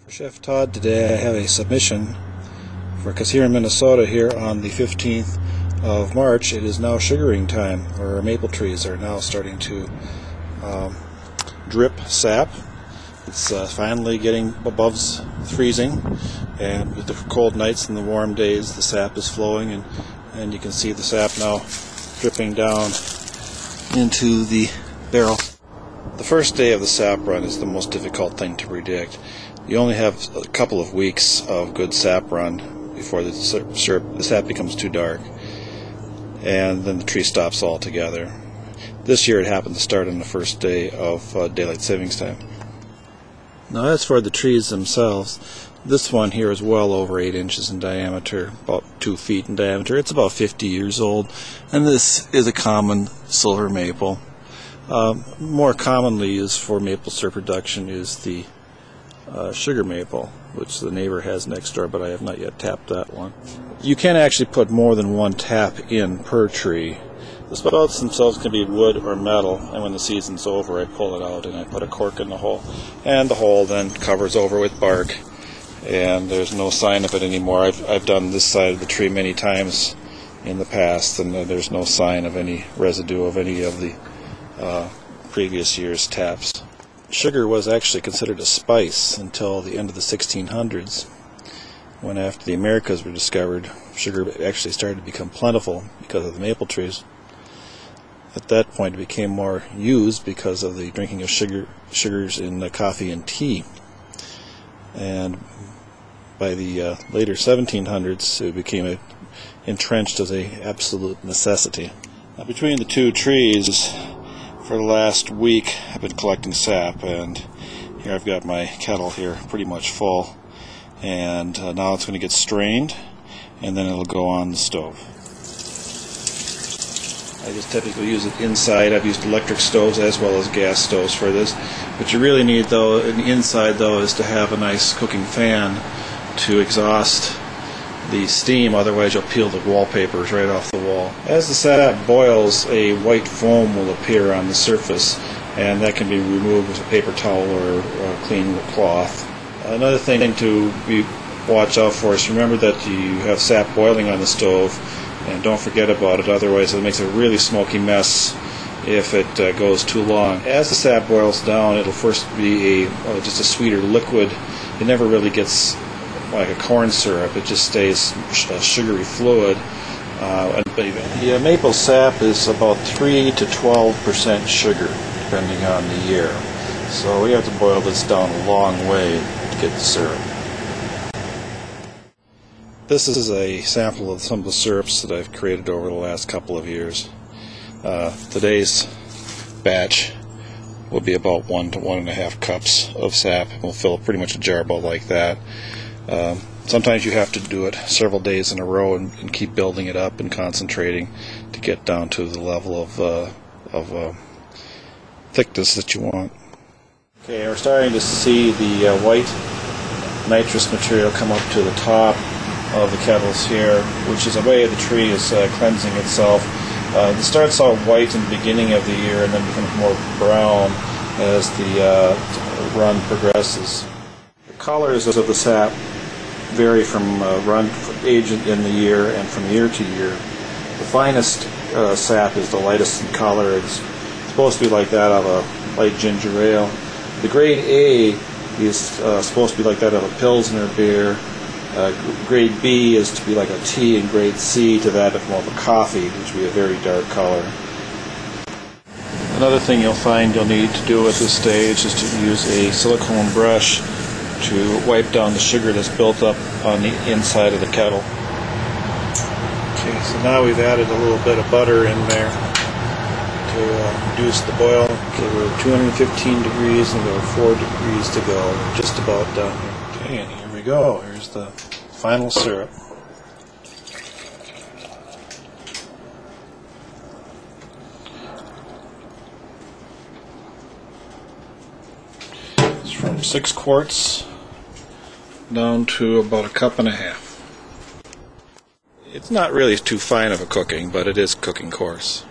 Chef Todd, today I have a submission because here in Minnesota, here on the 15th of March, it is now sugaring time. Our maple trees are now starting to drip sap. It's finally getting above freezing, and with the cold nights and the warm days, the sap is flowing, and you can see the sap now dripping down into the barrel. The first day of the sap run is the most difficult thing to predict. You only have a couple of weeks of good sap run before the sap becomes too dark, and then the tree stops altogether. This year it happened to start on the first day of daylight savings time. Now as for the trees themselves, this one here is well over 8 inches in diameter, about 2 feet in diameter. It's about 50 years old, and this is a common silver maple. More commonly used for maple syrup production is the sugar maple, which the neighbor has next door, but I have not yet tapped that one. You can actually put more than one tap in per tree. The spouts themselves can be wood or metal, and when the season's over I pull it out and I put a cork in the hole, and the hole then covers over with bark, and there's no sign of it anymore. I've done this side of the tree many times in the past, and there's no sign of any residue of any of the previous year's taps. Sugar was actually considered a spice until the end of the 1600s, when after the Americas were discovered, sugar actually started to become plentiful because of the maple trees. At that point it became more used because of the drinking of sugars in coffee and tea. And by the later 1700s it became entrenched as an absolute necessity. Now, between the two trees, for the last week I've been collecting sap, and here I've got my kettle here pretty much full, and now it's going to get strained and then it'll go on the stove. I just typically use it inside. I've used electric stoves as well as gas stoves for this. What you really need though inside though is to have a nice cooking fan to exhaust the steam, otherwise you'll peel the wallpapers right off the wall. As the sap boils, a white foam will appear on the surface, and that can be removed with a paper towel or a clean cloth. Another thing to watch out for is remember that you have sap boiling on the stove, and don't forget about it, otherwise it makes a really smoky mess if it goes too long. As the sap boils down, it'll first be just a sweeter liquid. It never really gets like a corn syrup, it just stays a sugary fluid. The maple sap is about 3 to 12% sugar, depending on the year. So we have to boil this down a long way to get the syrup. This is a sample of some of the syrups that I've created over the last couple of years. Today's batch will be about 1 to 1.5 cups of sap. We'll fill pretty much a jar about like that. Sometimes you have to do it several days in a row and keep building it up and concentrating to get down to the level of thickness that you want. Okay, we're starting to see the white nitrous material come up to the top of the kettles here, which is a way the tree is cleansing itself. It starts out white in the beginning of the year and then becomes more brown as the run progresses. The colors of the sap vary from age in the year and from year to year. The finest sap is the lightest in color. It's supposed to be like that of a light ginger ale. The grade A is supposed to be like that of a Pilsner beer. Grade B is to be like a tea, and grade C to that of more of a coffee, which would be a very dark color. Another thing you'll find you'll need to do at this stage is to use a silicone brush to wipe down the sugar that's built up on the inside of the kettle. Okay, so now we've added a little bit of butter in there to reduce the boil. Okay, we're at 215 degrees and we're 4 degrees to go. We're just about done here. Okay, and here we go. Here's the final syrup. It's from 6 quarts down to about 1.5 cups. It's not really too fine of a cooking, but it is cooking coarse.